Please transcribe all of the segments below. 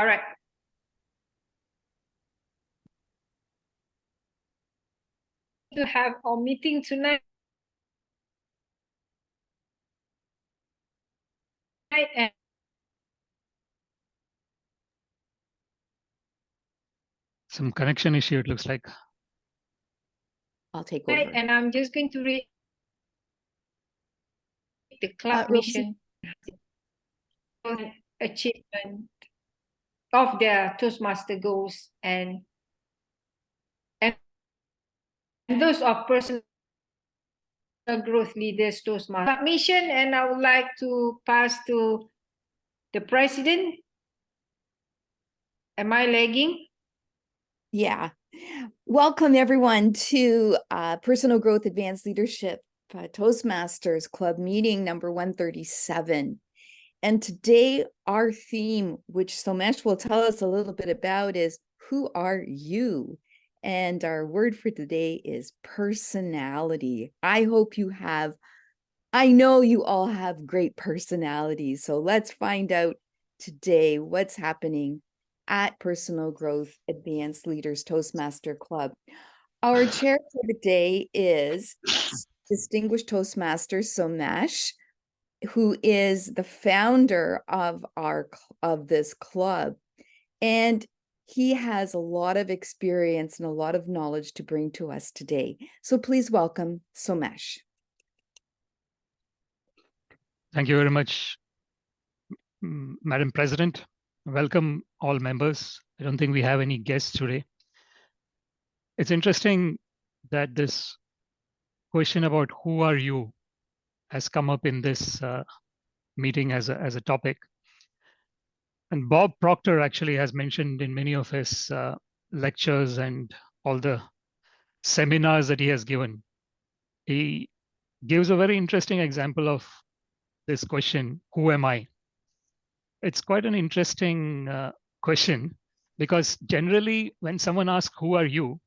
All right. To have our meeting tonight. And some connection issue, it looks like. I'll take over. And I'm just going to read the club mission achievement of their Toastmaster goals and those of personal growth leaders Toastmaster mission. And I would like to pass to the president. Am I lagging? Yeah. Welcome everyone to Personal Growth Advanced Leadership Toastmasters Club Meeting number 137. And today our theme, which Somesh will tell us a little bit about, is who are you? And our word for today is personality. I know you all have great personalities. So let's find out today what's happening at Personal Growth Advanced Leaders Toastmaster Club. Our chair for the day is Distinguished Toastmaster Somesh, who is the founder of this club. And he has a lot of experience and a lot of knowledge to bring to us today. So please welcome Somesh. Thank you very much, Madam President. Welcome all members. I don't think we have any guests today. It's interesting that this question about who are you has come up in this meeting as a topic. And Bob Proctor actually has mentioned in many of his lectures and all the seminars that he has given. He gives a very interesting example of this question, who am I? It's quite an interesting question, because generally when someone asks, who are you?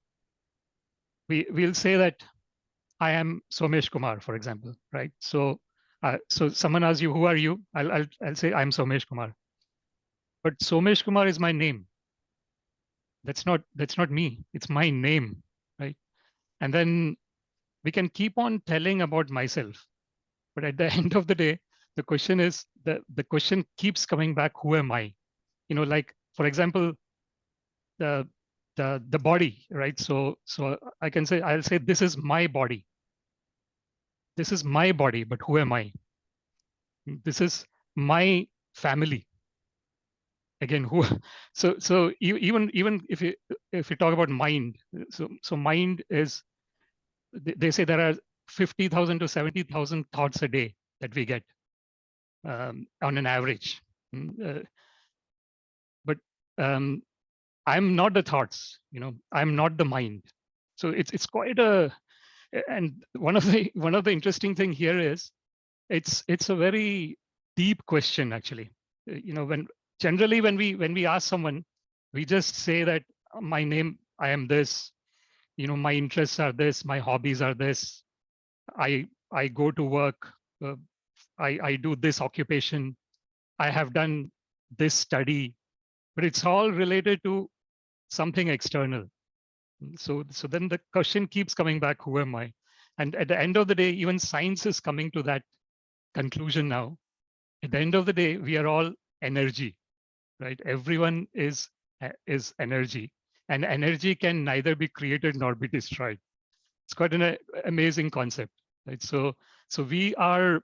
We'll say that I am Somesh Kumar, for example, right? So someone asks you, who are you? I'll say I'm Somesh Kumar. But Somesh Kumar is my name. That's not me. It's my name, right? And then we can keep on telling about myself. But at the end of the day, the question is, the question keeps coming back, who am I? You know, like, for example, the body, right? So I'll say, this is my body. This is my body, but who am I? This is my family. Again, who? So even if you talk about mind, so mind is, they say there are 50,000 to 70,000 thoughts a day that we get on an average. But I'm not the thoughts, you know, I'm not the mind. So it's quite and one of the interesting thing here is it's a very deep question, actually. You know, generally when we ask someone, we just say that my name, I am this, you know, my interests are this, my hobbies are this, I go to work, I do this occupation, I have done this study, but it's all related to something external. So then the question keeps coming back, who am I? And at the end of the day, even science is coming to that conclusion now. At the end of the day, we are all energy, right? Everyone is energy, and energy can neither be created nor be destroyed. It's quite an amazing concept, right? So we are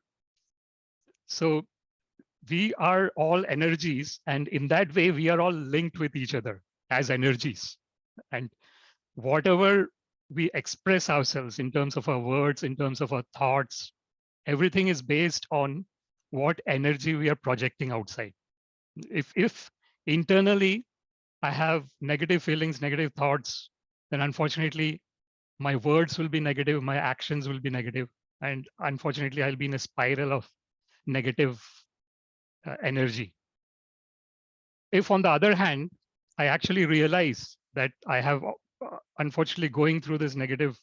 all energies, and in that way, we are all linked with each other as energies. And whatever we express ourselves in terms of our words, in terms of our thoughts, everything is based on what energy we are projecting outside. If internally I have negative feelings, negative thoughts, then unfortunately my words will be negative, my actions will be negative, and unfortunately I'll be in a spiral of negative energy. If on the other hand, I actually realize that I have unfortunately going through this negative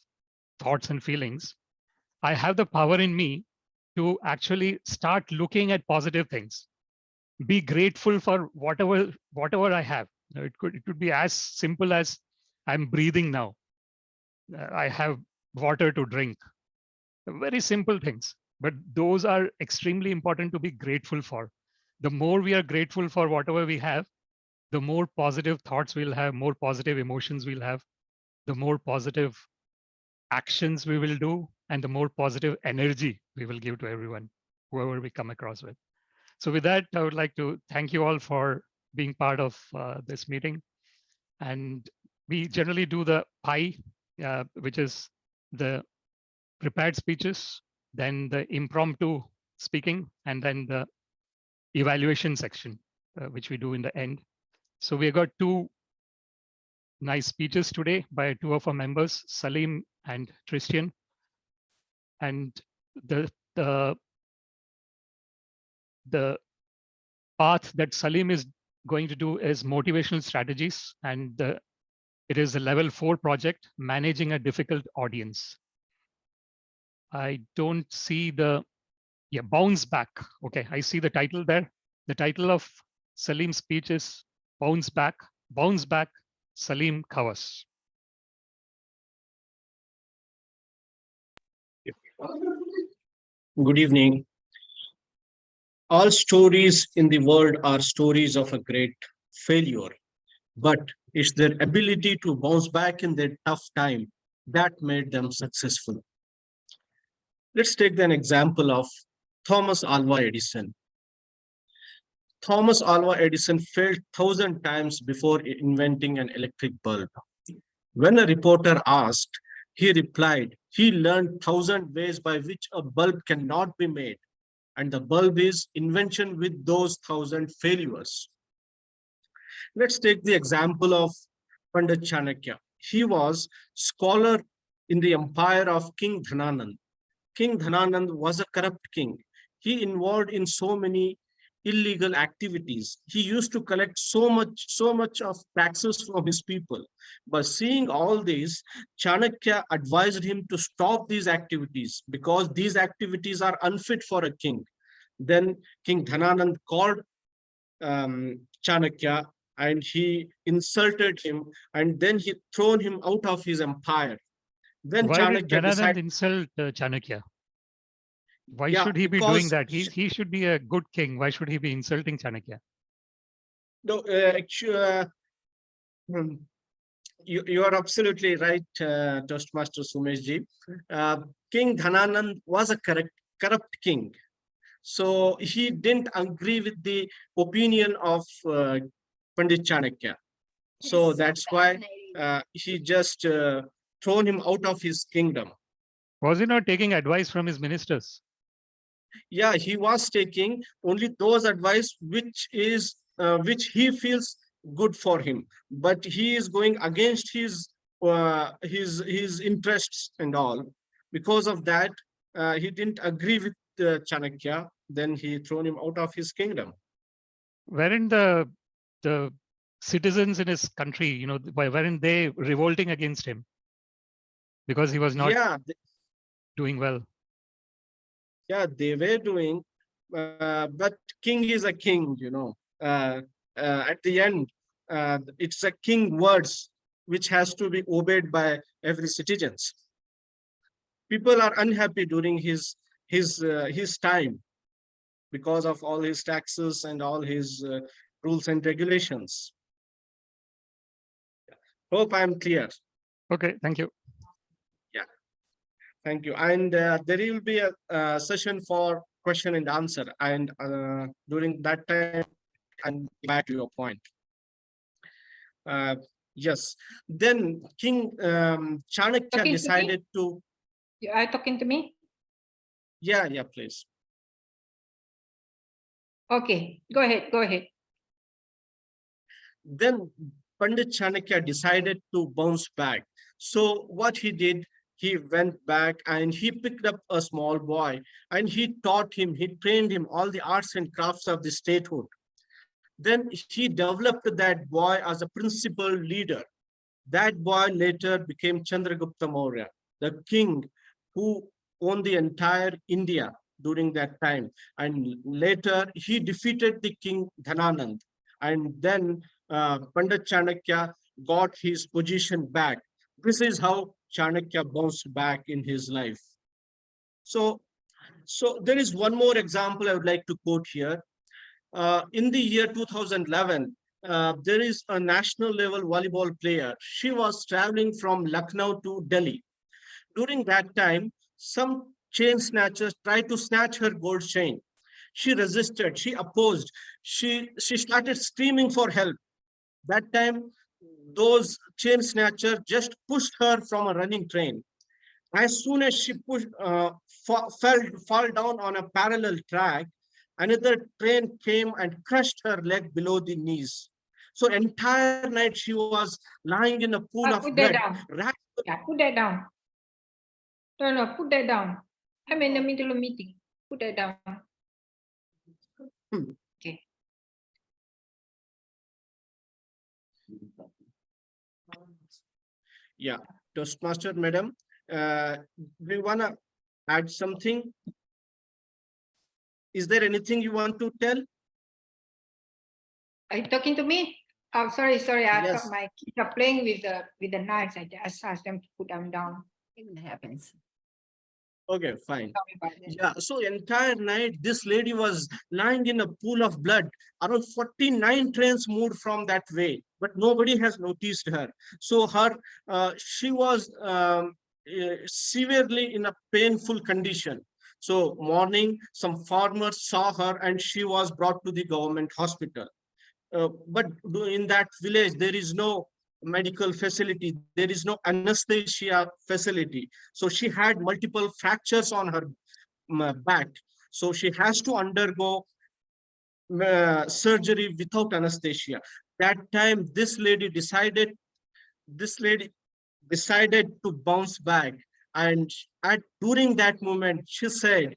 thoughts and feelings, I have the power in me to actually start looking at positive things. be grateful for whatever I have. It could be as simple as I'm breathing now. I have water to drink. Very simple things, but those are extremely important to be grateful for. The more we are grateful for whatever we have, the more positive thoughts we'll have, more positive emotions we'll have, the more positive actions we will do, and the more positive energy we will give to everyone, whoever we come across with. So with that, I would like to thank you all for being part of this meeting. And we generally do the pie, which is the prepared speeches, then the impromptu speaking, and then the evaluation section, which we do in the end. So we got two nice speeches today by two of our members, Salim and Tristan. And the path that Salim is going to do is motivational strategies, and it is a level 4 project, managing a difficult audience. I don't see the, yeah, bounce back. Okay, I see the title there. The title of Salim's speech is Bounce Back, Salim Khawas. Good evening. All stories in the world are stories of a great failure, but it's their ability to bounce back in their tough time that made them successful. Let's take an example of Thomas Alva Edison. Thomas Alva Edison failed 1,000 times before inventing an electric bulb. When a reporter asked, he replied, he learned 1,000 ways by which a bulb cannot be made, and the bulb is invention with those 1,000 failures. Let's take the example of Pandit Chanakya. He was scholar in the empire of King Dhananand. King Dhananand was a corrupt king. He involved in so many illegal activities. He used to collect so much of taxes from his people. But seeing all this, Chanakya advised him to stop these activities because these activities are unfit for a king. Then King Dhananand called Chanakya and he insulted him, and then he thrown him out of his empire. Then Why did Chanakya Dhananand decided, insult Chanakya? Why yeah, should he be doing because that? He should be a good king. Why should he be insulting Chanakya? no, actually, you are absolutely right, Toastmaster Sumeshji. King Dhananand was a corrupt king. So he didn't agree with the opinion of Pandit Chanakya. So that's why he just thrown him out of his kingdom. Was he not taking advice from his ministers? Yeah, he was taking only those advice which he feels good for him, but he is going against his interests and all. Because of that, he didn't agree with Chanakya. Then he thrown him out of his kingdom. Weren't the citizens in his country, weren't they revolting against him because he was not doing well? Yeah, they were doing, but king is a king, at the end, it's a king words which has to be obeyed by every citizens. People are unhappy during his time because of all his taxes and all his rules and regulations. Hope I'm clear. Okay, thank you. Yeah, thank you. And there will be a session for question and answer, and during that time and back to your point. Yes. Then King Chanakya decided to. You are talking to me? Yeah, please. Okay, go ahead. Then Pandit Chanakya decided to bounce back. So what he did, he went back and he picked up a small boy and he trained him all the arts and crafts of the statehood. Then he developed that boy as a principal leader. That boy later became Chandragupta Maurya, the king who owned the entire India during that time. And later he defeated the king Dhananand. And then Pandit Chanakya got his position back. This is how Chanakya bounced back in his life. So, so there is one more example I would like to quote here. In the year 2011, there is a national level volleyball player. She was traveling from Lucknow to Delhi. During that time, some chain snatchers tried to snatch her gold chain. She resisted, she opposed, she started screaming for help. That time, those chain snatchers just pushed her from a running train. As soon as she fall down on a parallel track, another train came and crushed her leg below the knees. So entire night she was lying in a pool of Put that blood. down. Yeah, put that down. No, put that down. I'm in the middle of meeting. Put that down. Okay. Yeah, Toastmaster madam, do you want to add something? Is there anything you want to tell? Are you talking to me? Oh, sorry. I Yes. thought my kids are playing with the knives. I just asked them to put them down. It happens. Okay, fine. Sorry about that. Yeah, so entire night this lady was lying in a pool of blood. Around 49 trains moved from that way, but nobody has noticed her. So she was severely in a painful condition. So morning, some farmers saw her and she was brought to the government hospital. But in that village, there is no medical facility, there is no anesthesia facility. So she had multiple fractures on her back. So she has to undergo surgery without anesthesia. That time, this lady decided to bounce back. And during that moment, she said,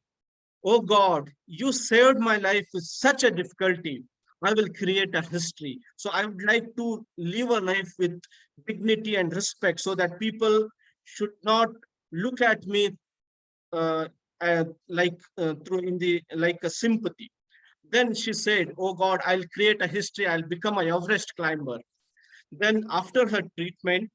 "Oh God, you saved my life with such a difficulty. I will create a history." So I would like to live a life with dignity and respect so that people should not look at me through in the like a sympathy. Then she said, "Oh God, I'll create a history. I'll become a Everest climber." Then after her treatment,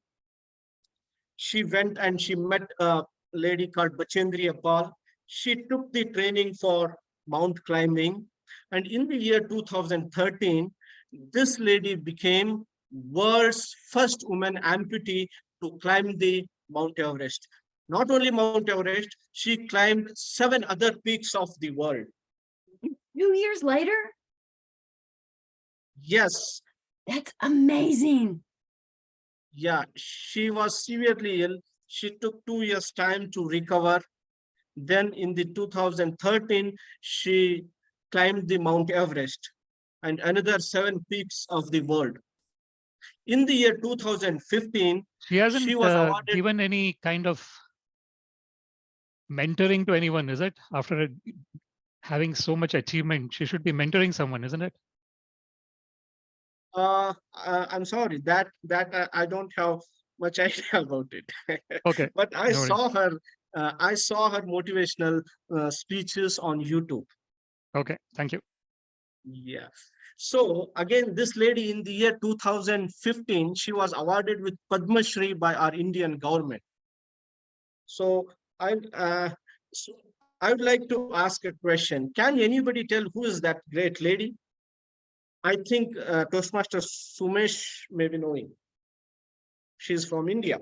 she went and she met a lady called Bachendri Appal. She took the training for mount climbing. And in the year 2013, this lady became world's first woman amputee to climb the Mount Everest. Not only Mount Everest, she climbed 7 other peaks of the world. 2 years later? Yes, That's amazing. yeah, she was severely ill. She took 2 years time to recover. Then in the 2013, she climbed the Mount Everest and another 7 peaks of the world. In the year 2015, She hasn't she was awarded. given any kind of mentoring to anyone, is it? After having so much achievement, she should be mentoring someone, isn't it? I'm sorry that I don't have much idea about it. Okay. But I no worries. saw her. I saw her motivational speeches on YouTube. Okay, thank you. Yeah. So again, this lady in the year 2015, she was awarded with Padma Shri by our Indian government. So so I would like to ask a question. Can anybody tell who is that great lady? I think Toastmaster Sumesh may be knowing. She's from India.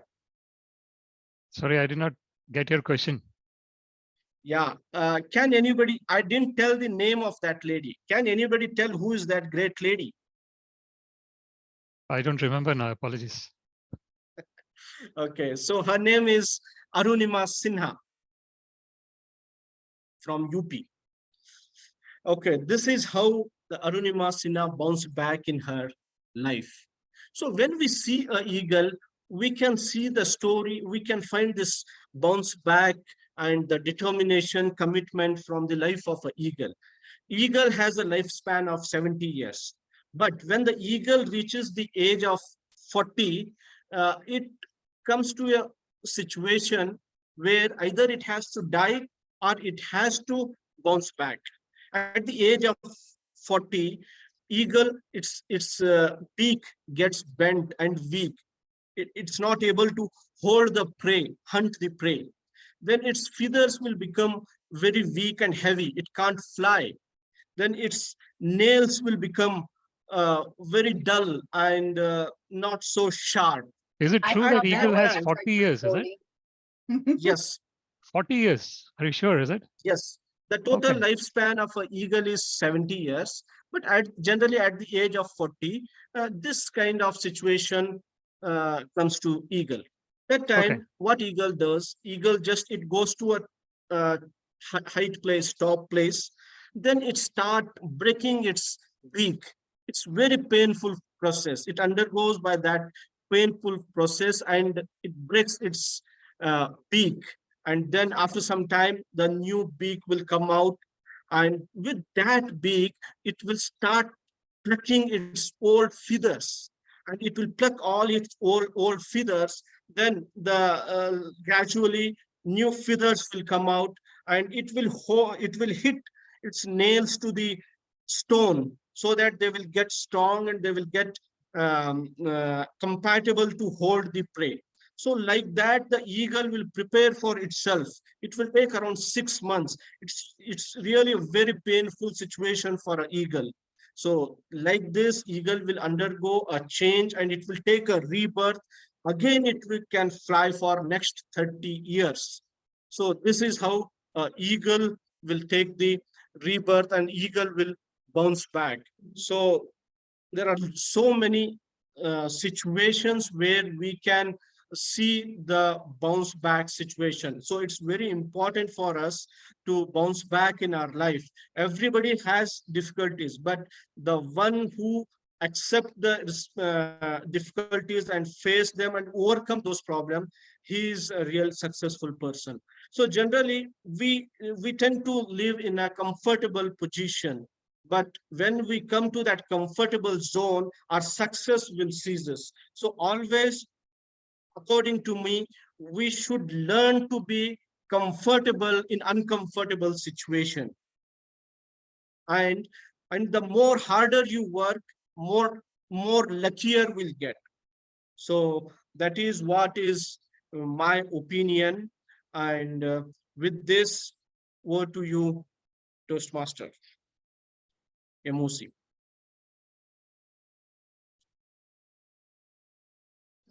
Sorry, I did not get your question. Yeah. Can anybody? I didn't tell the name of that lady. Can anybody tell who is that great lady? I don't remember now. Apologies. Okay, so her name is Arunima Sinha from UP. Okay, this is how the Arunima Sinha bounced back in her life. So when we see an eagle, we can see the story, we can find this bounce back and the determination, commitment from the life of an eagle. Eagle has a lifespan of 70 years. But when the eagle reaches the age of 40, it comes to a situation where either it has to die or it has to bounce back. At the age of 40, eagle, its beak gets bent and weak. It's not able to hold the prey, hunt the prey. Then its feathers will become very weak and heavy. It can't fly. Then its nails will become very dull and not so sharp. Is it I true At that thought eagle that has time, 40 years? Is it? yes, 40 years? Are you sure? Is it? yes, the total Okay. lifespan of an eagle is 70 years, but generally at the age of 40, this kind of situation comes to eagle. That Okay. time, what eagle does, eagle just, it goes to a uh, height place, top place, then it start breaking its beak. It's very painful process. It undergoes by that painful process and it breaks its beak. And then after some time, the new beak will come out. And with that beak, it will start plucking its old feathers. And it will pluck all its old feathers. Then gradually new feathers will come out, and it will hit its nails to the stone so that they will get strong and they will get compatible to hold the prey. So like that, the eagle will prepare for itself. It will take around 6 months. It's really a very painful situation for an eagle. So like this, eagle will undergo a change and it will take a rebirth. Again, can fly for next 30 years. So this is how eagle will take the rebirth and eagle will bounce back. So there are so many situations where we can see the bounce back situation. So it's very important for us to bounce back in our life. Everybody has difficulties, but the one who accept the difficulties and face them and overcome those problems, he is a real successful person. So generally, we tend to live in a comfortable position, but when we come to that comfortable zone, our success will seize us. So always, according to me, we should learn to be comfortable in uncomfortable situation. And the more harder you work, more luckier we'll get. So that is what is my opinion. And with this, over to you, Toastmaster MOC.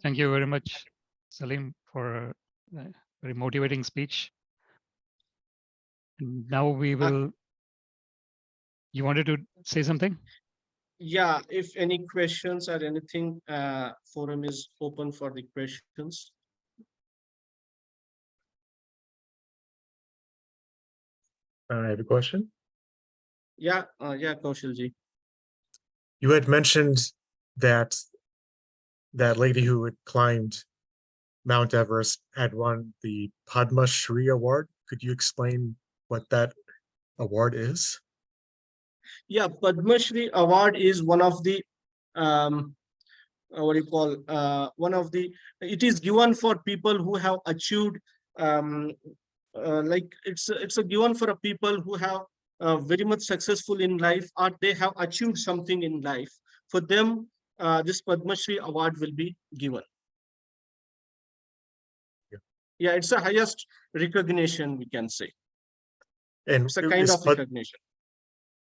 Thank you very much, Salim, for a very motivating speech. And now we will. You wanted to say something? Yeah, if any questions or anything, forum is open for the questions. I have a question. Yeah, Kaushal-ji. You had mentioned that that lady who had climbed Mount Everest had won the Padma Shri Award. Could you explain what that award is? Yeah, Padma Shri Award is one of the what do you call one of the, it is given for people who have achieved like it's a given for a people who have very much successful in life, or they have achieved something in life. For them, this Padma Shri Award will be given. Yeah, it's the highest recognition, we can say. And It's a kind of recognition.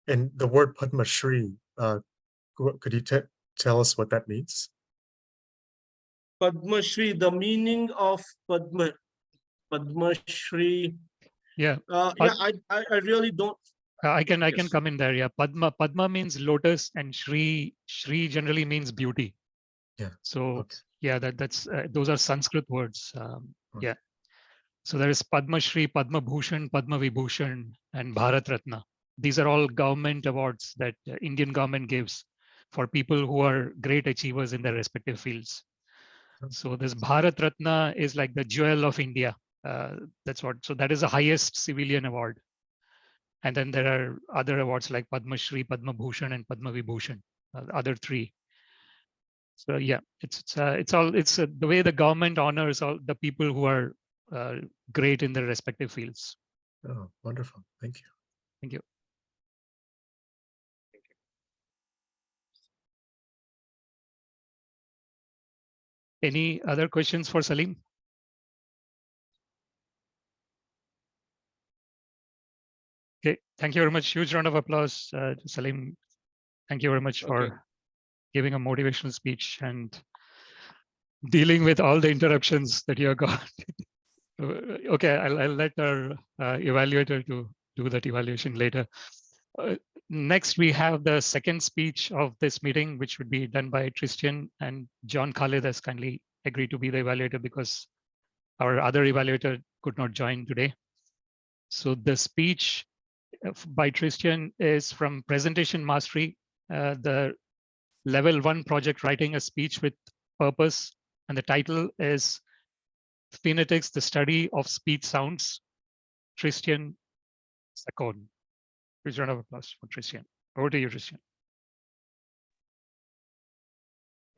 and the word Padma Shri, could you tell us what that means? Padma Shri, the meaning of Padma Shri. Yeah. Yeah, I really don't. I can Yes. come in there. Yeah, Padma means lotus, and Shri generally means beauty. Yeah. So Okay. yeah, that's those are Sanskrit words. Okay. Yeah. So there is Padma Shri, Padma Bhushan, Padma Vibhushan, and Bharat Ratna. These are all government awards that Indian government gives for people who are great achievers in their respective fields. So this Bharat Ratna is like the jewel of India. That's what. So that is the highest civilian award. And then there are other awards like Padma Shri, Padma Bhushan, and Padma Vibhushan, the other three. So yeah, it's the way the government honors all the people who are great in their respective fields. Oh, wonderful. Thank you. Thank you. Any other questions for Salim? Okay, thank you very much. Huge round of applause, to Salim. Thank you very much for giving a motivational speech and dealing with all the interruptions that you have got. Okay, I'll let our evaluator to do that evaluation later. Next, we have the second speech of this meeting, which would be done by Tristan, and John Khalid has kindly agreed to be the evaluator because our other evaluator could not join today. So the speech by Tristan is from Presentation Mastery, the Level 1 project, Writing a Speech with Purpose. And the title is Phonetics, the Study of Speech Sounds. Tristan Sakon. Please round of applause for Tristan. Over to you, Tristan.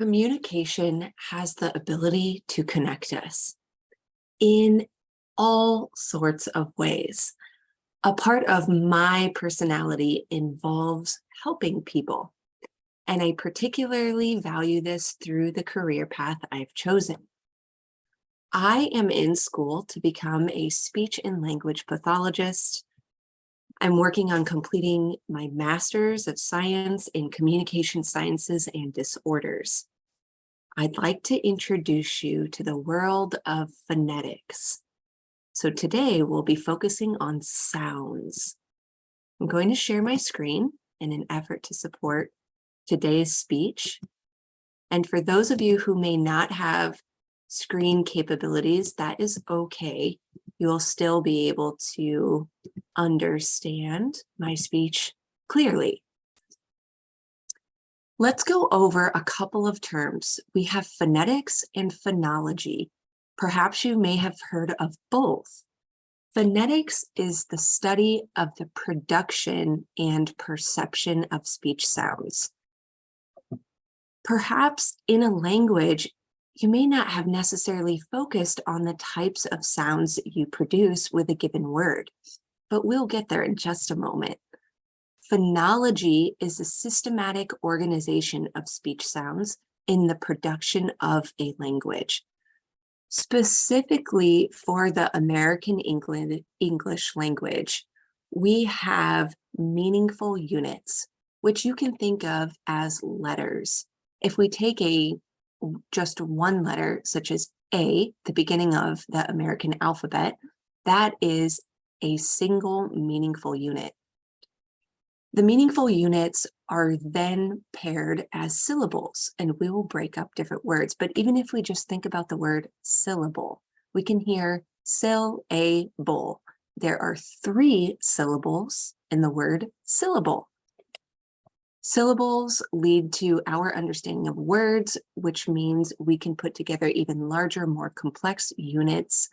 Communication has the ability to connect us in all sorts of ways. A part of my personality involves helping people, and I particularly value this through the career path I've chosen. I am in school to become a speech and language pathologist. I'm working on completing my Master's of Science in Communication Sciences and Disorders. I'd like to introduce you to the world of phonetics. So today we'll be focusing on sounds. I'm going to share my screen in an effort to support today's speech. And for those of you who may not have screen capabilities, that is okay. You will still be able to understand my speech clearly. Let's go over a couple of terms. We have phonetics and phonology. Perhaps you may have heard of both. Phonetics is the study of the production and perception of speech sounds. Perhaps in a language, you may not have necessarily focused on the types of sounds you produce with a given word, but we'll get there in just a moment. Phonology is a systematic organization of speech sounds in the production of a language. Specifically for the American English language, we have meaningful units, which you can think of as letters. If we take just one letter, such as A, the beginning of the American alphabet, that is a single meaningful unit. The meaningful units are then paired as syllables, and we will break up different words. But even if we just think about the word syllable, we can hear syllable. There are 3 syllables in the word syllable. Syllables lead to our understanding of words, which means we can put together even larger, more complex units,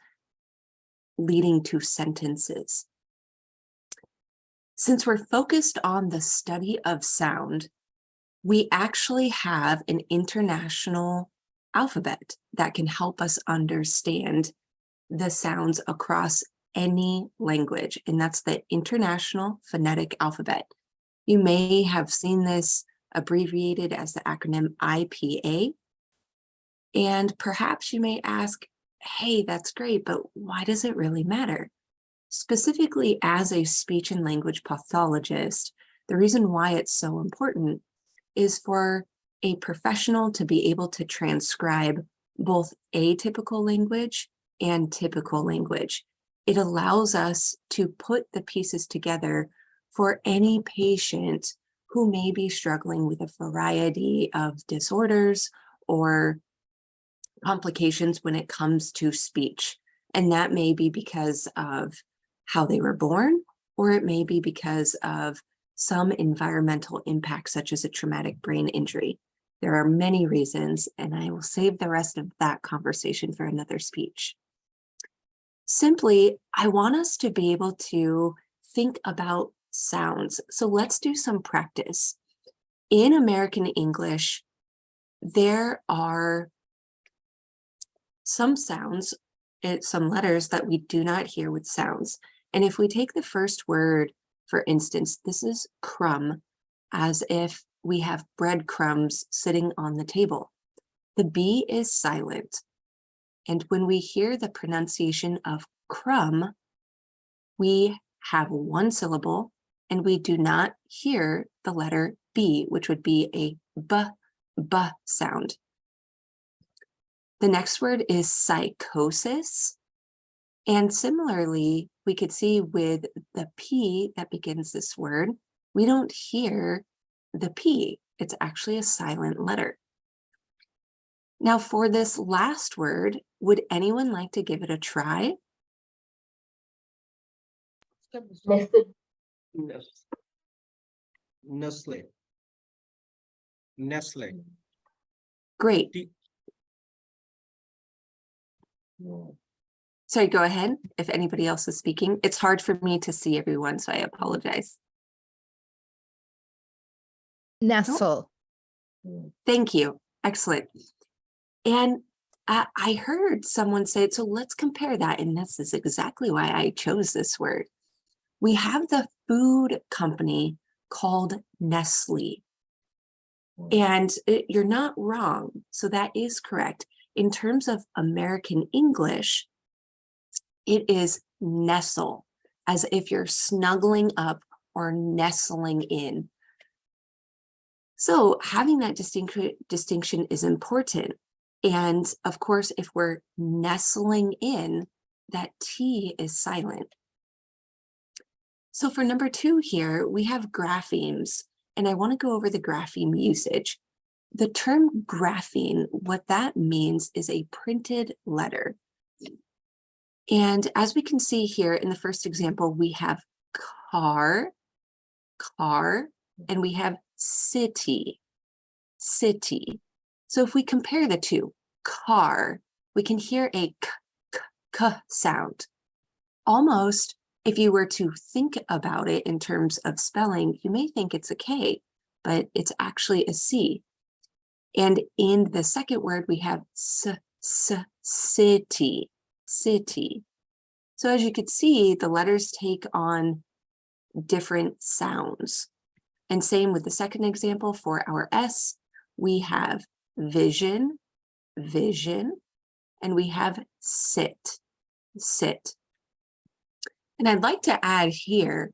leading to sentences. Since we're focused on the study of sound, we actually have an international alphabet that can help us understand the sounds across any language, and that's the International Phonetic Alphabet. You may have seen this abbreviated as the acronym IPA, and perhaps you may ask, hey, that's great, but why does it really matter? Specifically, as a speech and language pathologist, the reason why it's so important is for a professional to be able to transcribe both atypical language and typical language. It allows us to put the pieces together for any patient who may be struggling with a variety of disorders or complications when it comes to speech. And that may be because of how they were born, or it may be because of some environmental impact, such as a traumatic brain injury. There are many reasons, and I will save the rest of that conversation for another speech. Simply, I want us to be able to think about sounds. So let's do some practice. In American English, there are some sounds, some letters that we do not hear with sounds. And if we take the first word For instance, this is crumb, as if we have breadcrumbs sitting on the table. The B is silent. And when we hear the pronunciation of crumb, we have one syllable and we do not hear the letter B, which would be a b sound. The next word is psychosis. And similarly, we could see with the P that begins this word, we don't hear the P. It's actually a silent letter. Now for this last word, would anyone like to give it a try? Nestle. Nestle. Great. Sorry, go ahead if anybody else is speaking. It's hard for me to see everyone, so I apologize. Nestle. Thank you. Excellent. And I heard someone say it, so let's compare that. And this is exactly why I chose this word. We have the food company called Nestle. And you're not wrong. So that is correct. In terms of American English, it is nestle, as if you're snuggling up or nestling in. So having that distinction is important. And of course, if we're nestling in, that T is silent. So for number 2 here, we have graphemes, and I want to go over the grapheme usage. The term grapheme, what that means is a printed letter. And as we can see here in the first example, we have car, and we have city. So if we compare the two, car, we can hear a k sound. Almost, if you were to think about it in terms of spelling, you may think it's a K, but it's actually a C. And in the second word, we have city. So as you could see, the letters take on different sounds. And same with the second example for our S, we have vision, and we have sit. And I'd like to add here,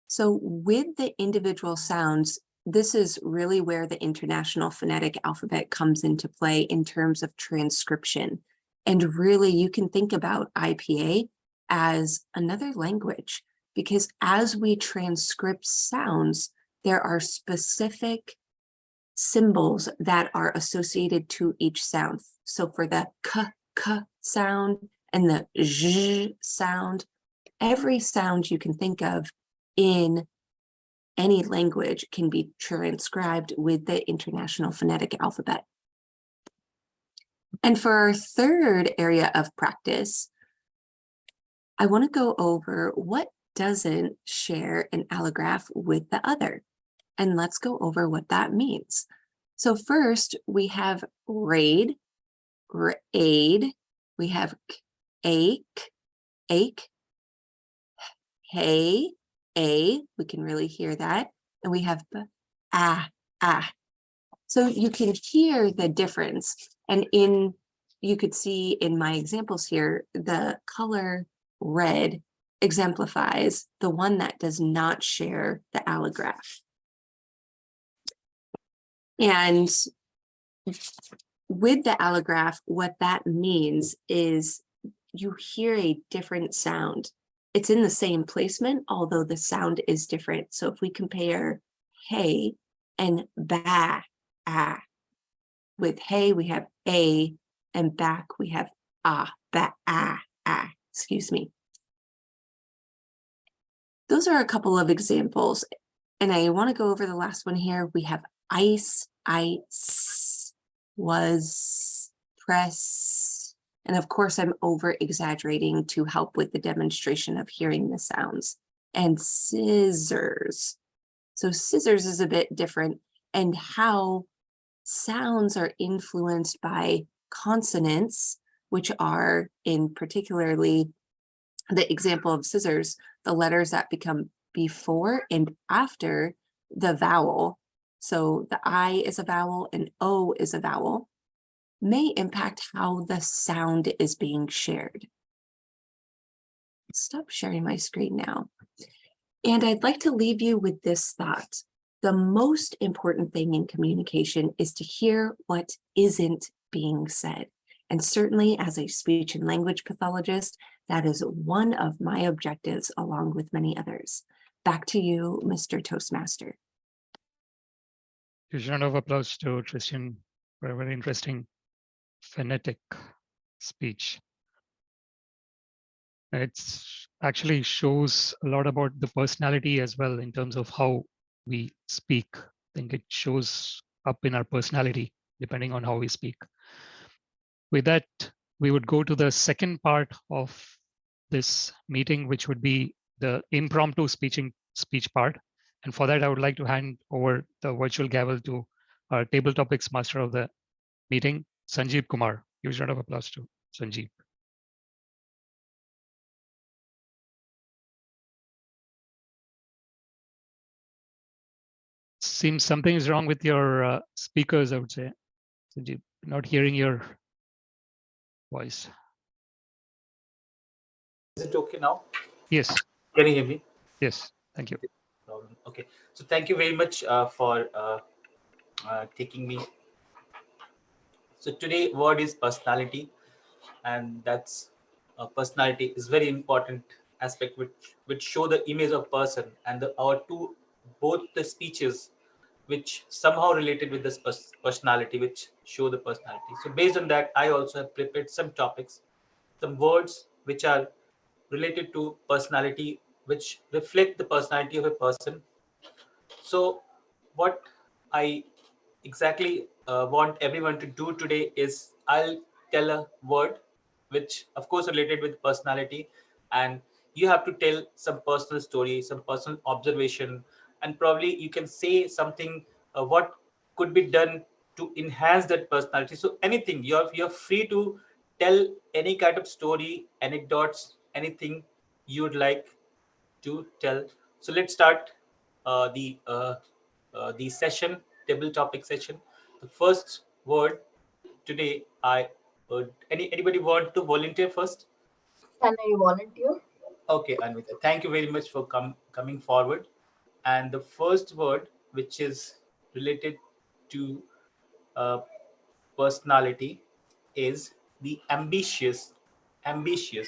so with the individual sounds, this is really where the International Phonetic Alphabet comes into play in terms of transcription. And really, you can think about IPA as another language, because as we transcript sounds, there are specific symbols that are associated to each sound. So for the k sound and the zh sound, every sound you can think of in any language can be transcribed with the International Phonetic Alphabet. And for our third area of practice, I want to go over what doesn't share an allograph with the other. And let's go over what that means. So first, we have raid, we have ache, hey, we can really hear that. And we have ah. So you can hear the difference. And you could see in my examples here, the color red exemplifies the one that does not share the allograph. And with the allograph, what that means is you hear a different sound. It's in the same placement, although the sound is different. So if we compare hey and ba, with hey, we have a, and back, we have ba, excuse me. Those are a couple of examples. And I want to go over the last one here. We have ice, was, press. And of course, I'm over exaggerating to help with the demonstration of hearing the sounds. And scissors. So scissors is a bit different, and how sounds are influenced by consonants, which are in particularly the example of scissors, the letters that become before and after the vowel, so the I is a vowel and O is a vowel, may impact how the sound is being shared. Stop sharing my screen now. And I'd like to leave you with this thought. The most important thing in communication is to hear what isn't being said. And certainly as a speech and language pathologist, that is one of my objectives along with many others. Back to you, Mr. Toastmaster. Huge round of applause to Tristan for a very interesting phonetic speech. It's actually shows a lot about the personality as well in terms of how we speak. I think it shows up in our personality depending on how we speak. With that, we would go to the second part of this meeting, which would be the impromptu speech part. And for that, I would like to hand over the virtual gavel to our table topics master of the meeting, Sanjeev Kumar. Huge round of applause to Sanjeev. Seems something is wrong with your speakers, I would say. Sanjeev, not hearing your voice. Is it okay now? Yes. Can you hear me? Yes, thank you. Okay, so thank you very much for taking me. So today word is personality, and that's personality is very important aspect which show the image of person, and our two both the speeches which somehow related with this personality, which show the personality. So based on that, I also have prepared some topics, some words which are related to personality, which reflect the personality of a person. So what I exactly want everyone to do today is I'll tell a word which of course related with personality, and you have to tell some personal story, some personal observation, and probably you can say something what could be done to enhance that personality. So anything, you're free to tell any kind of story, anecdotes, anything you would like to tell. So let's start the session, table topic session. The first word today, I anybody want to volunteer first? Can I volunteer? Okay, Anvita, thank you very much for coming forward. And the first word, which is related to uh, personality, is the ambitious. Ambitious.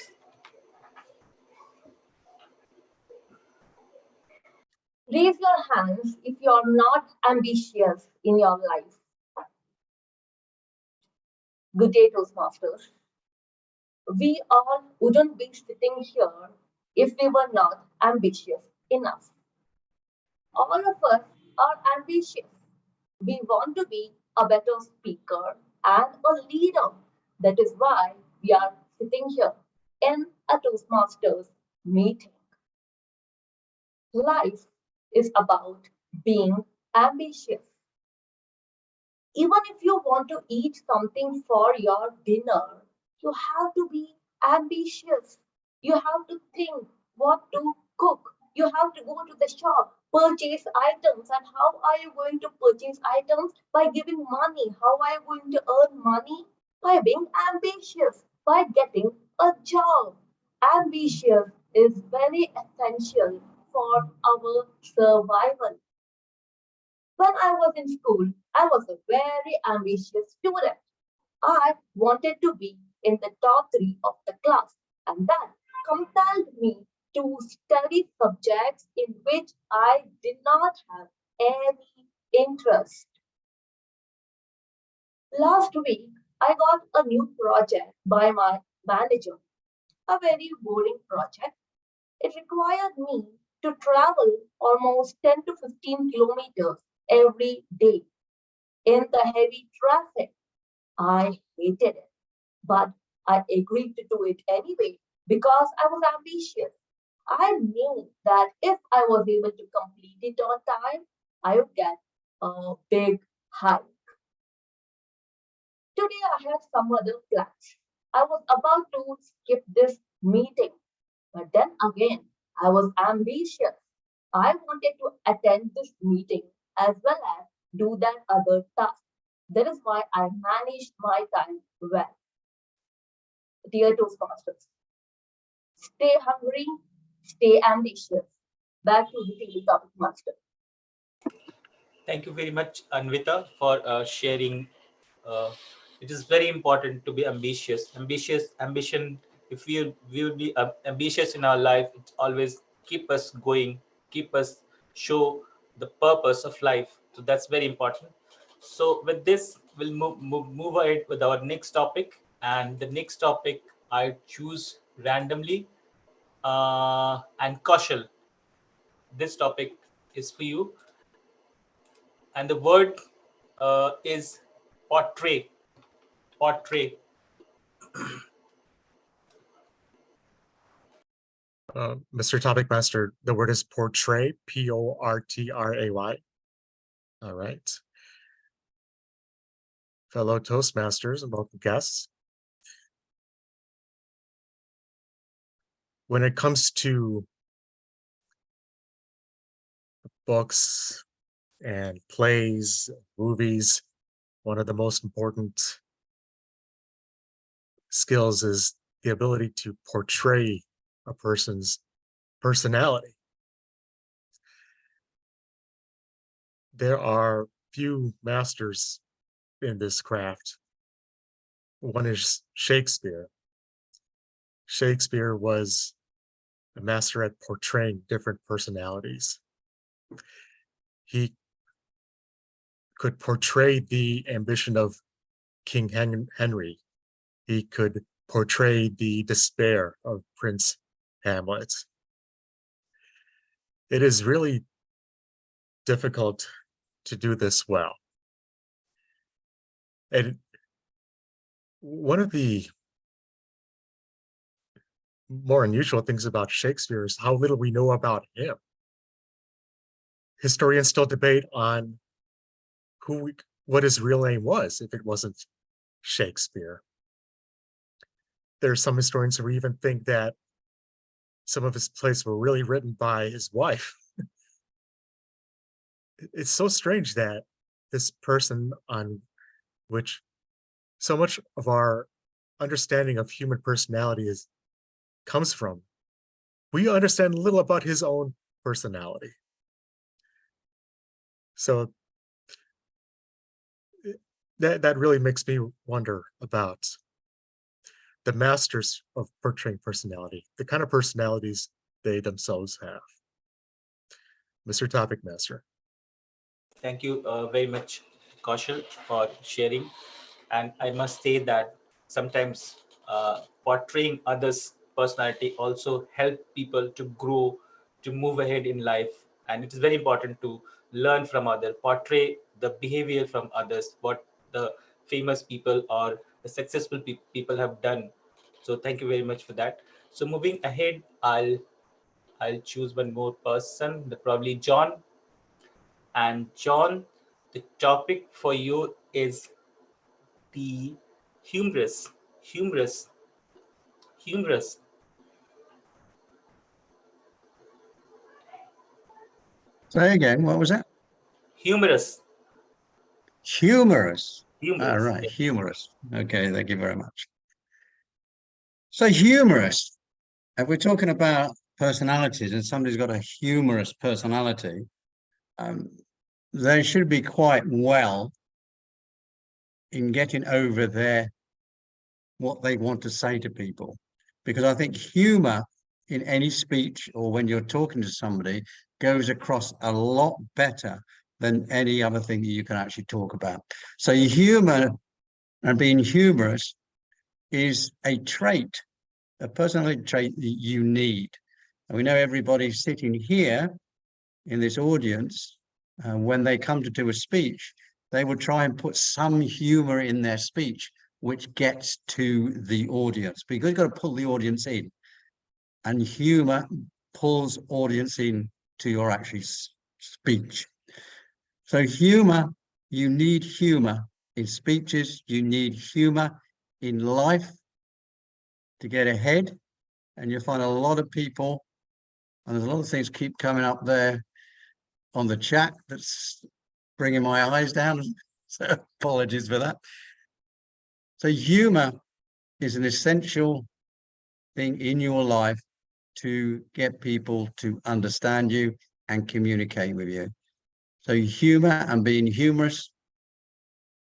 Raise your hands if you're not ambitious in your life. Good day, Toastmasters. We all wouldn't be sitting here if we were not ambitious enough. All of us are ambitious. We want to be a better speaker and a leader. That is why we are sitting here in a Toastmasters meeting. Life is about being ambitious. Even if you want to eat something for your dinner, you have to be ambitious. You have to think what to cook. You have to go to the shop, purchase items. And how are you going to purchase items? By giving money. How are you going to earn money? By being ambitious, by getting a job. Ambitious is very essential for our survival. When I was in school, I was a very ambitious student. I wanted to be in the top three of the class, and that compelled me to study subjects in which I did not have any interest. Last week, I got a new project by my manager, a very boring project. It required me to travel almost 10 to 15 kilometers every day in the heavy traffic. I hated it, but I agreed to do it anyway because I was ambitious. I knew that if I was able to complete it on time, I would get a big hike. Today I had some other plans. I was about to skip this meeting, but then again, I was ambitious. I wanted to attend this meeting as well as do that other task. That is why I managed my time well. Dear Toastmasters, stay hungry, stay ambitious. Back to the TV topic master. Thank you very much, Anvita, for sharing. It is very important to be ambitious. Ambition. If we will be ambitious in our life, it always keep us going, keep us show the purpose of life. So that's very important. So with this, we'll move ahead with our next topic. And the next topic I choose randomly. And Kaushal, this topic is for you. And the word is portray. Portray. Mr. Topic Master, the word is portray, P-O-R-T-R-A-Y. All right. Fellow Toastmasters and welcome guests. When it comes to books and plays, movies, one of the most important skills is the ability to portray a person's personality. There are few masters in this craft. One is Shakespeare. Shakespeare was a master at portraying different personalities. He could portray the ambition of King Henry. He could portray the despair of Prince Hamlet. It is really difficult to do this well. And one of the more unusual things about Shakespeare is how little we know about him. Historians still debate on what his real name was if it wasn't Shakespeare. There are some historians who even think that some of his plays were really written by his wife. It's so strange that this person on which so much of our understanding of human personality comes from, we understand little about his own personality. So that really makes me wonder about the masters of portraying personality, the kind of personalities they themselves have. Mr. Topic Master. Thank you very much, Kaushal, for sharing. And I must say that sometimes portraying others' personality also help people to grow, to move ahead in life. And it is very important to learn from others, portray the behavior from others, what the famous people or the successful people have done. So thank you very much for that. So moving ahead, I'll choose one more person, probably John. And John, the topic for you is the humorous, humorous, humorous, Say again, what was that? humorous, Humorous. All humorous. right, Yeah. humorous. Okay, thank you very much. So humorous, if we're talking about personalities and somebody's got a humorous personality, they should be quite well in getting over what they want to say to people. Because I think humor in any speech or when you're talking to somebody goes across a lot better than any other thing that you can actually talk about. So humor and being humorous is a trait, a personality trait that you need. And we know everybody sitting here in this audience, when they come to do a speech, they will try and put some humor in their speech, which gets to the audience, because you've got to pull the audience in. And humor pulls audience in to your actual speech. So humor, you need humor in speeches, you need humor in life to get ahead. And you'll find a lot of people And there's a lot of things keep coming up there on the chat that's bringing my eyes down. So apologies for that. So humor is an essential thing in your life to get people to understand you and communicate with you. So humor and being humorous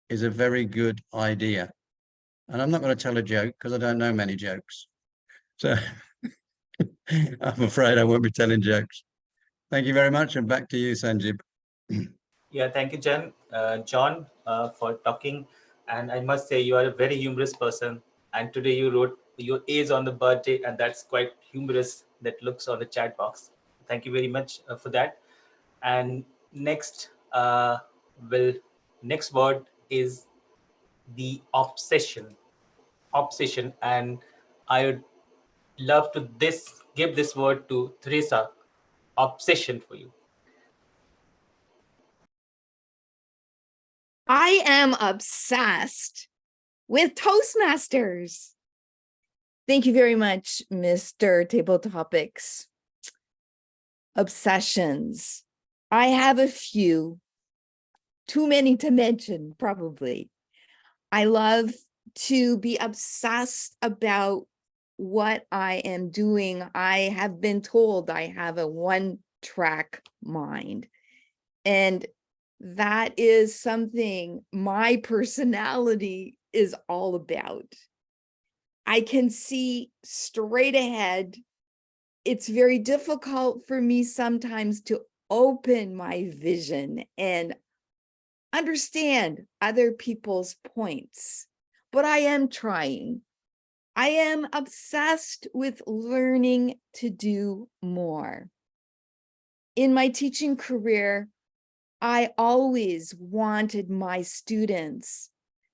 is a very good idea. And I'm not going to tell a joke because I don't know many jokes. So I'm afraid I won't be telling jokes. Thank you very much. And back to you, Sanjib. Yeah, thank you, John, for talking. And I must say, you are a very humorous person. And today you wrote your age on the birthday, and that's quite humorous. That looks on the chat box. Thank you very much for that. And next, next word is the obsession. Obsession, and I would love to give this word to Teresa. Obsession for you. I am obsessed with Toastmasters. Thank you very much, Mr. Table Topics. Obsessions. I have a few, too many to mention, probably. I love to be obsessed about what I am doing. I have been told I have a one-track mind. And that is something my personality is all about. I can see straight ahead. It's very difficult for me sometimes to open my vision and understand other people's points, but I am trying. I am obsessed with learning to do more. In my teaching career, I always wanted my students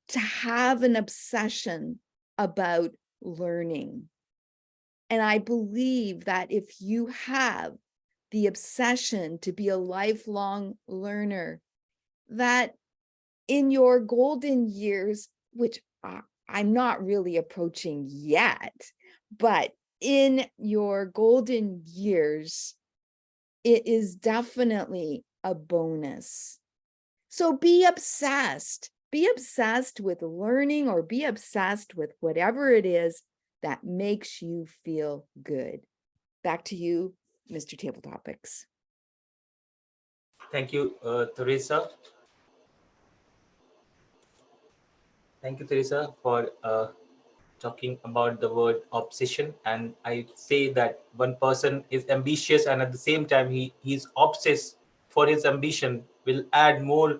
to have an obsession about learning. And I believe that if you have the obsession to be a lifelong learner, that in your golden years, which I'm not really approaching yet, but in your golden years, it is definitely a bonus. So be obsessed with learning, or be obsessed with whatever it is that makes you feel good. Back to you, Mr. Table Topics. Thank you, Teresa. Thank you, Teresa, for talking about the word obsession. And I say that one person is ambitious, and at the same time he's obsessed for his ambition, will add more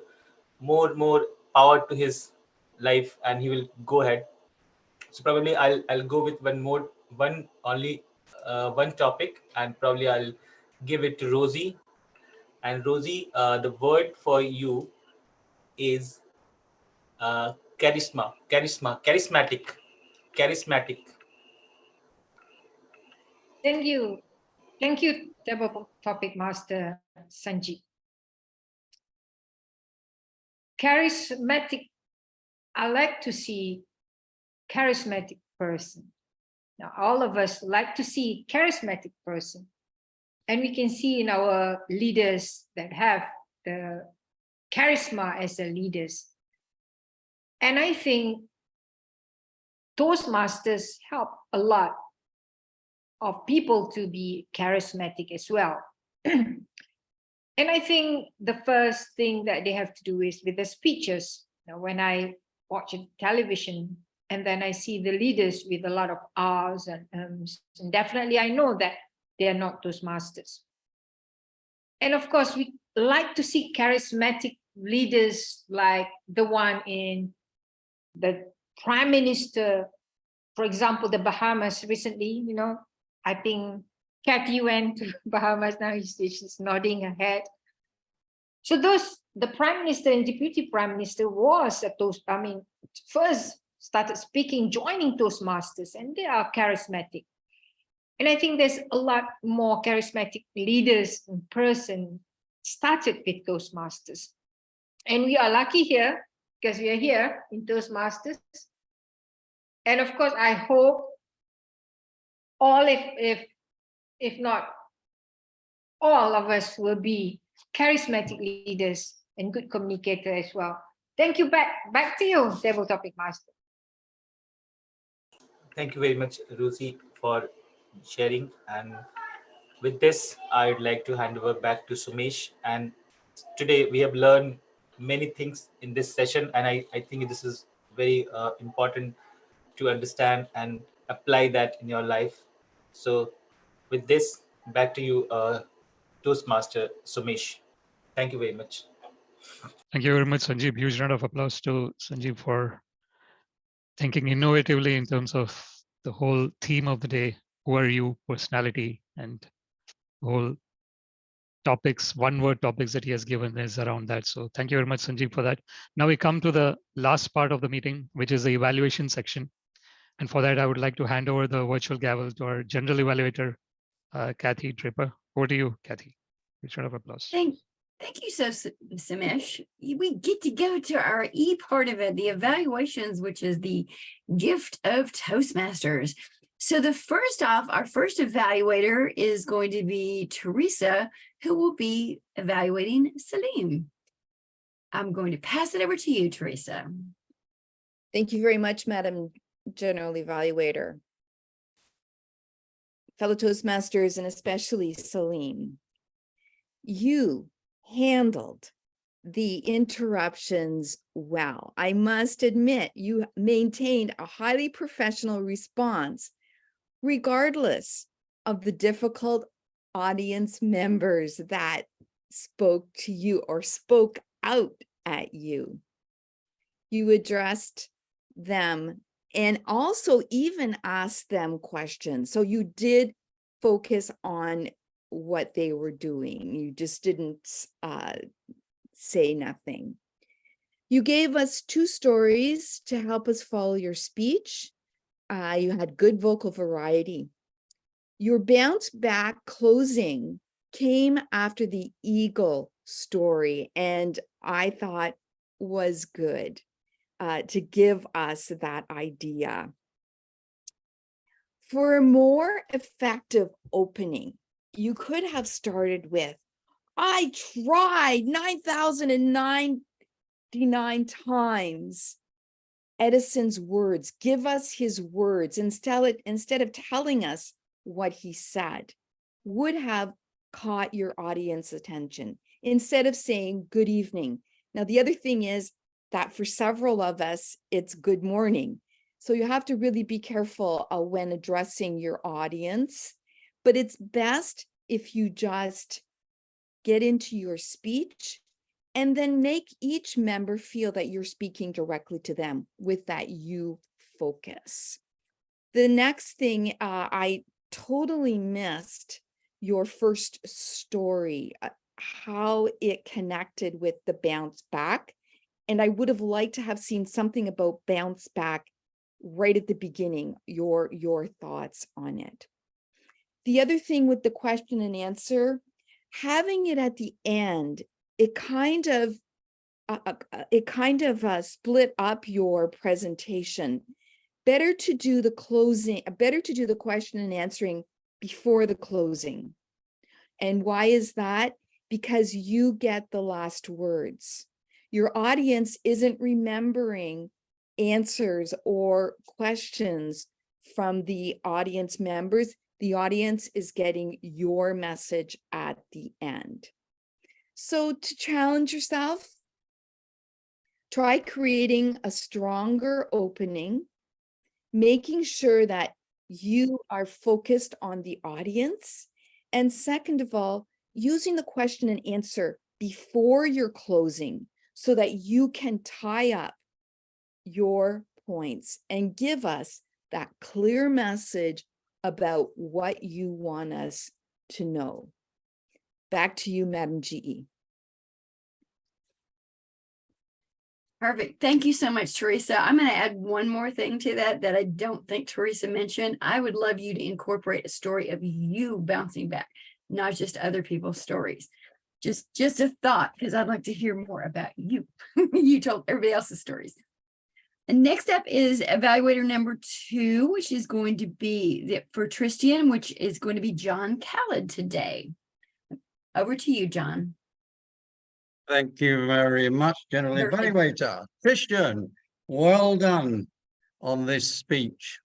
power to his life, and he will go ahead. So probably I'll go with one topic, and probably I'll give it to Rosie. And Rosie, the word for you is charismatic. Thank you. Thank you, topic master Sanjit. Charismatic. I like to see charismatic person. Now, all of us like to see charismatic person. And we can see in our leaders that have the charisma as the leaders. And I think Toastmasters help a lot of people to be charismatic as well. And I think the first thing that they have to do is with the speeches. You know, when I watch television and then I see the leaders with a lot of R's and and definitely I know that they are not Toastmasters. And of course, we like to see charismatic leaders like the one in the Prime Minister, for example, the Bahamas recently. You know, I think Kathy went to Bahamas now, she's nodding her head. So the Prime Minister and Deputy Prime Minister was first started speaking, joining Toastmasters, and they are charismatic. And I think there's a lot more charismatic leaders in person started with Toastmasters. And we are lucky here because we are here in Toastmasters. And of course, I hope all, if not all of us will be charismatic leaders and good communicators as well. Thank you. Back to you, Table Topic Master. Thank you very much, Rosie, for sharing. And with this, I'd like to hand over back to Sumesh. And today we have learned many things in this session, and I think this is very important to understand and apply that in your life. So with this, back to you, Toastmaster Sumesh. Thank you very much. Thank you very much, Sanjeev. Huge round of applause to Sanjeev for thinking innovatively in terms of the whole theme of the day. Who are you, personality, and the whole topics, one-word topics that he has given is around that. So thank you very much, Sanjeev, for that. Now we come to the last part of the meeting, which is the evaluation section. And for that, I would like to hand over the virtual gavel to our general evaluator, Kathy Draper. Over to you, Kathy. Huge round of applause. Thank you, Sumesh. We get to go to our E part of it, the evaluations, which is the gift of Toastmasters. So the first off, our first evaluator is going to be Teresa, who will be evaluating Salim. I'm going to pass it over to you, Teresa. Thank you very much, Madam General Evaluator. Fellow Toastmasters, and especially Salim, you handled the interruptions well. I must admit, you maintained a highly professional response, regardless of the difficult audience members that spoke to you or spoke out at you. You addressed them and also even asked them questions. So you did focus on what they were doing. You just didn't say nothing. You gave us 2 stories to help us follow your speech. You had good vocal variety. Your bounce back closing came after the eagle story, and I thought was good to give us that idea. For a more effective opening, you could have started with, I tried 9,099 times. Edison's words, give us his words instead of telling us what he said, would have caught your audience attention instead of saying good evening. Now, the other thing is that for several of us, it's good morning. So you have to really be careful when addressing your audience, but it's best if you just get into your speech and then make each member feel that you're speaking directly to them with that you focus. The next thing, I totally missed your first story, how it connected with the bounce back. And I would have liked to have seen something about bounce back right at the beginning, your thoughts on it. The other thing with the question and answer, having it at the end, it kind of split up your presentation. Better to do the question and answering before the closing. And why is that? Because you get the last words. Your audience isn't remembering answers or questions from the audience members. The audience is getting your message at the end. So to challenge yourself, try creating a stronger opening, making sure that you are focused on the audience. And second of all, using the question and answer before your closing so that you can tie up your points and give us that clear message about what you want us to know. Back to you, Madam GE. Perfect. Thank you so much, Teresa. I'm going to add one more thing to that I don't think Teresa mentioned. I would love you to incorporate a story of you bouncing back, not just other people's stories. Just a thought, because I'd like to hear more about you. You told everybody else's stories. And next up is evaluator number 2, which is going to be for Tristan, which is going to be John Khaled today. Over to you, John. Thank you very much, General Perfect. Evaluator. Christian, well done on this speech.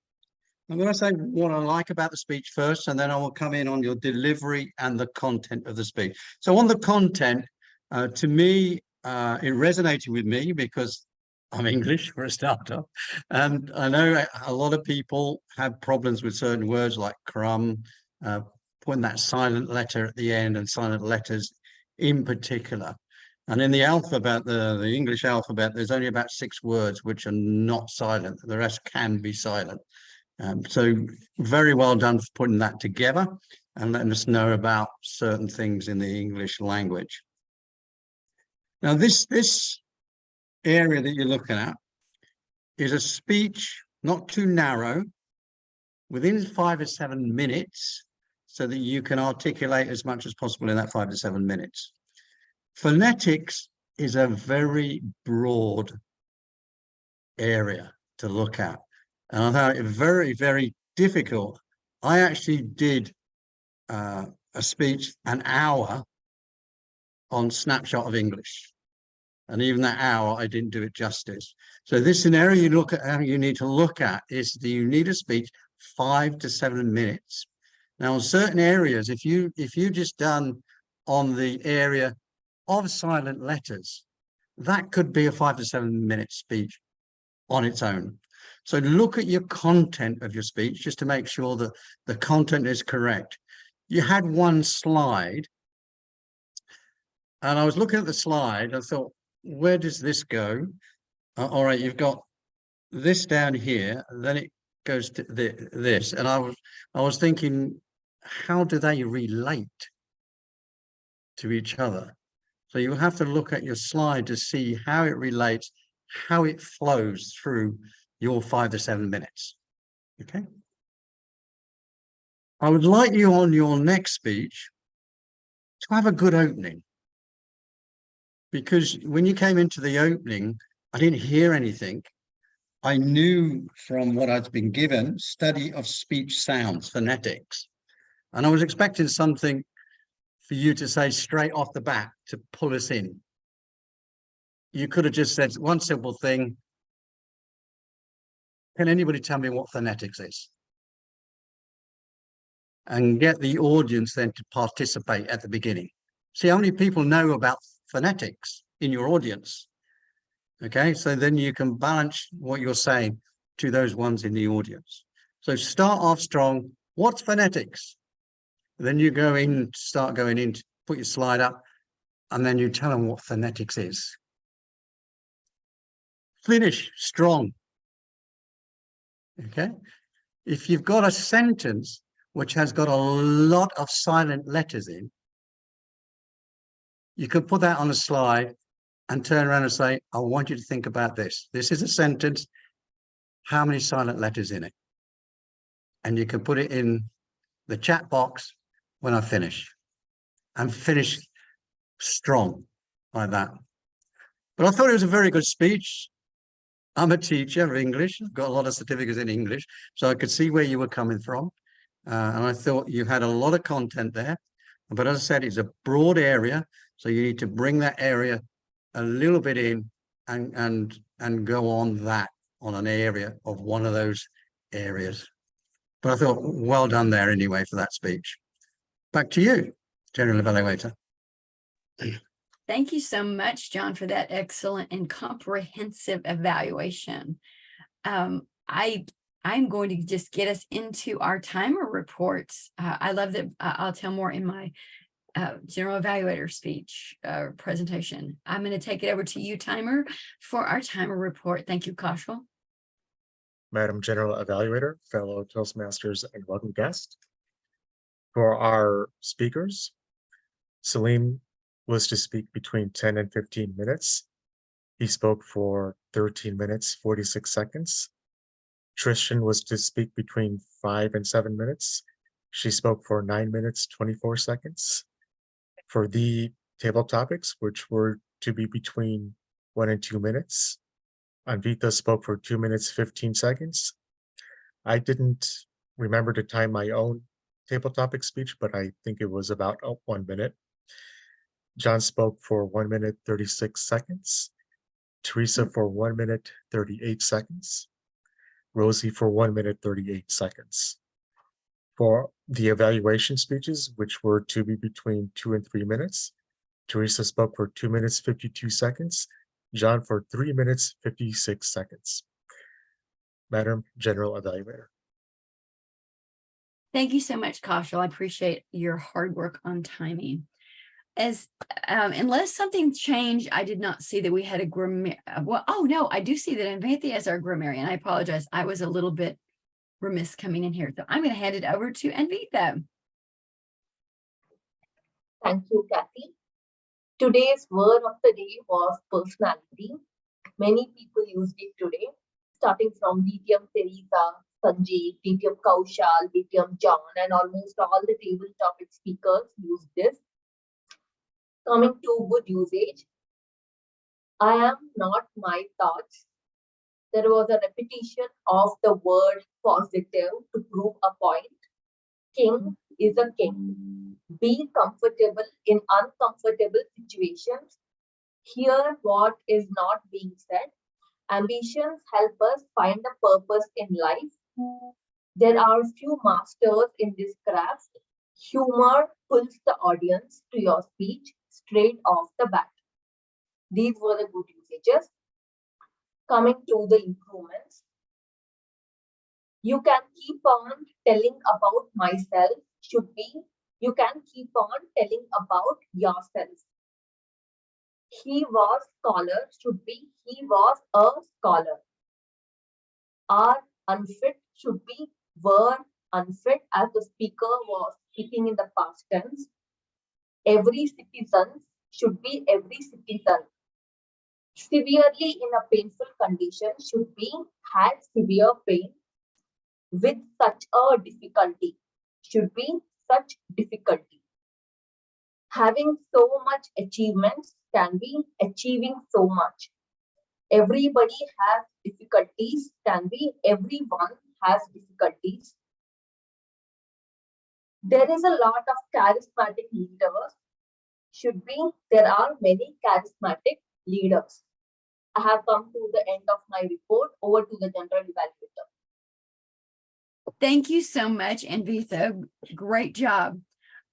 I'm going to say what I like about the speech first, and then I will come in on your delivery and the content of the speech. So on the content, to me, it resonated with me because I'm English for a starter. And I know a lot of people have problems with certain words like crumb, putting that silent letter at the end and silent letters in particular. And in the alphabet, the English alphabet, there's only about 6 words which are not silent. The rest can be silent. So very well done for putting that together and letting us know about certain things in the English language. Now, this area that you're looking at is a speech not too narrow, within 5 or 7 minutes, so that you can articulate as much as possible in that 5 to 7 minutes. Phonetics is a very broad area to look at. And I found it very, very difficult. I actually did a speech, an hour, on snapshot of English. And even that hour, I didn't do it justice. So this scenario you look at, you need to look at is that you need a speech 5 to 7 minutes. Now, in certain areas, if you just done on the area of silent letters, that could be a 5 to 7 minute speech on its own. So look at your content of your speech just to make sure that the content is correct. You had one slide, and I was looking at the slide. I thought, where does this go? All right, you've got this down here, and then it goes to this. And I was thinking, how do they relate to each other? So you have to look at your slide to see how it relates, how it flows through your 5 to 7 minutes. Okay. I would like you on your next speech to have a good opening. Because when you came into the opening, I didn't hear anything. I knew from what I'd been given, study of speech sounds, phonetics. And I was expecting something for you to say straight off the bat to pull us in. You could have just said one simple thing. Can anybody tell me what phonetics is? And get the audience then to participate at the beginning. See how many people know about phonetics in your audience. Okay, so then you can balance what you're saying to those ones in the audience. So start off strong. What's phonetics? Then you go in, start going in, put your slide up, and then you tell them what phonetics is. Finish strong. Okay, if you've got a sentence which has got a lot of silent letters in, you can put that on a slide and turn around and say, I want you to think about this. This is a sentence. How many silent letters in it? And you can put it in the chat box when I finish, and finish strong like that. But I thought it was a very good speech. I'm a teacher of English. I've got a lot of certificates in English, so I could see where you were coming from. And I thought you had a lot of content there. But as I said, it's a broad area, so you need to bring that area a little bit in and go on that on an area of one of those areas. But I thought, well done there anyway for that speech. Back to you, General Evaluator. Thank you so much, John, for that excellent and comprehensive evaluation. I'm going to just get us into our timer reports. I love that. I'll tell more in my general evaluator speech presentation. I'm going to take it over to you, Timer, for our timer report. Thank you, Kaushal. Madam General Evaluator, fellow Toastmasters, and welcome guests. For our speakers, Salim was to speak between 10 and 15 minutes. He spoke for 13 minutes, 46 seconds. Tristan was to speak between 5 and 7 minutes. She spoke for 9 minutes, 24 seconds. For the table topics, which were to be between 1 and 2 minutes, Anvita spoke for 2 minutes, 15 seconds. I didn't remember to time my own table topic speech, but I think it was about 1 minute. John spoke for 1 minute, 36 seconds. Teresa for 1 minute, 38 seconds. Rosie for 1 minute, 38 seconds. For the evaluation speeches, which were to be between 2 and 3 minutes, Teresa spoke for 2 minutes, 52 seconds. John for 3 minutes, 56 seconds. Madam General Evaluator. Thank you so much, Kaushal. I appreciate your hard work on timing. As unless something changed, I did not see that we had a grammarian. Well, oh no, I do see that Anvanthi is our grammarian. I apologize. I was a little bit remiss coming in here. So I'm going to hand it over to Anvitha. Thank you, Kathy. Today's word of the day was personality. Many people used it today, starting from DTM Teresa, Sanjay, DTM Kaushal, DTM John, and almost all the table topic speakers used this. Coming to good usage, I am not my thoughts. There was a repetition of the word positive to prove a point. King is a king. Be comfortable in uncomfortable situations. Hear what is not being said. Ambitions help us find a purpose in life. There are few masters in this craft. Humor pulls the audience to your speech straight off the bat. These were the good usages. Coming to the improvements. You can keep on telling about myself should be, you can keep on telling about yourself. He was scholar should be, he was a scholar. Are unfit should be, were unfit, as the speaker was speaking in the past tense. Every citizen should be every citizen. Severely in a painful condition should be had severe pain. With such a difficulty should be such difficulty. Having so much achievements can be achieving so much. Everybody has difficulties can be everyone has difficulties. There is a lot of charismatic leaders should be there are many charismatic leaders. I have come to the end of my report. Over to the general evaluator. Thank you so much, Anvitha. Great job.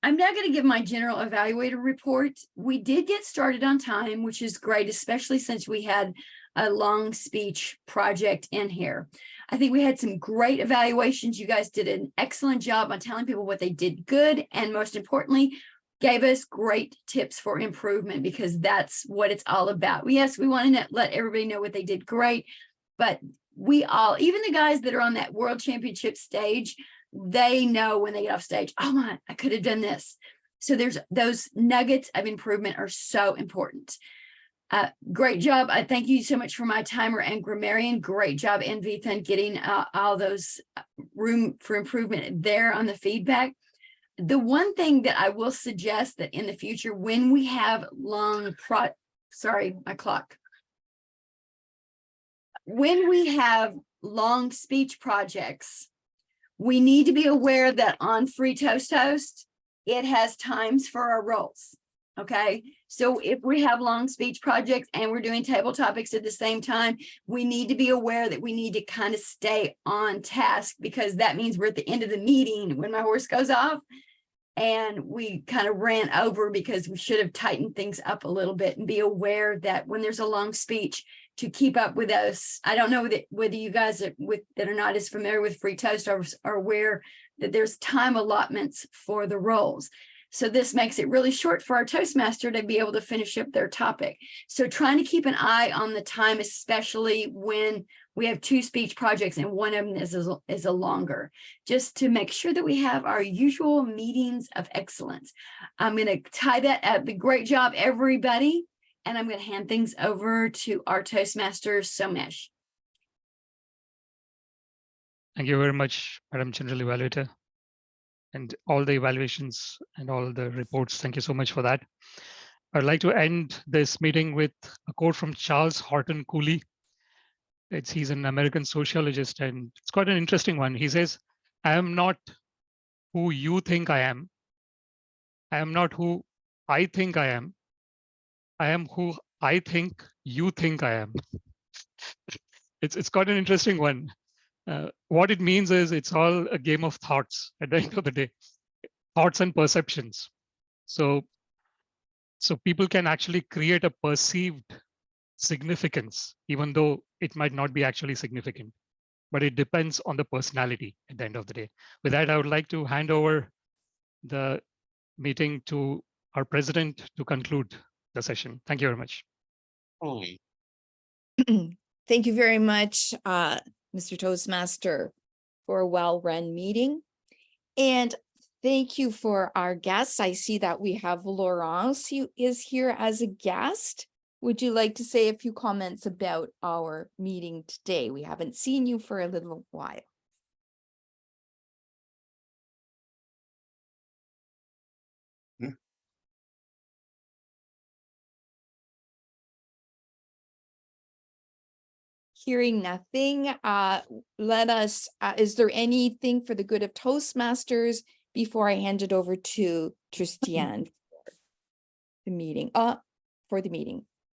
I'm now going to give my general evaluator report. We did get started on time, which is great, especially since we had a long speech project in here. I think we had some great evaluations. You guys did an excellent job on telling people what they did good, and most importantly, gave us great tips for improvement, because that's what it's all about. Yes, we want to let everybody know what they did great, but we all, even the guys that are on that world championship stage, they know when they get off stage, oh my, I could have done this. So there's those nuggets of improvement are so important. Great job. I thank you so much for my timer and grammarian. Great job, Anvitha, getting all those room for improvement there on the feedback. The one thing that I will suggest that in the future, when we have when we have long speech projects, we need to be aware that on Free Toast Toast, it has times for our roles. Okay, so if we have long speech projects and we're doing table topics at the same time, we need to be aware that we need to kind of stay on task, because that means we're at the end of the meeting when my horse goes off and we kind of ran over because we should have tightened things up a little bit, and be aware that when there's a long speech, to keep up with us. I don't know whether you guys that are not as familiar with Free Toast are aware that there's time allotments for the roles. So this makes it really short for our Toastmaster to be able to finish up their topic. So trying to keep an eye on the time, especially when we have two speech projects and one of them is a longer, just to make sure that we have our usual meetings of excellence. I'm going to tie that up. Great job, everybody. And I'm going to hand things over to our Toastmaster, Somesh. Thank you very much, Madam General Evaluator, and all the evaluations and all the reports. Thank you so much for that. I'd like to end this meeting with a quote from Charles Horton Cooley. He's an American sociologist, and it's quite an interesting one. He says, "I am not who you think I am. I am not who I think I am. I am who I think you think I am. It's quite an interesting one. What it means is it's all a game of thoughts at the end of the day, thoughts and perceptions. So people can actually create a perceived significance, even though it might not be actually significant, but it depends on the personality at the end of the day. With that, I would like to hand over the meeting to our president to conclude the session. Thank you very much. Thank you very much, Mr. Toastmaster, for a well-run meeting. And thank you for our guests. I see that we have Laurence who is here as a guest. Would you like to say a few comments about our meeting today? We haven't seen you for a little while. Hearing nothing, is there anything for the good of Toastmasters before I hand it over to Christiane for the meeting?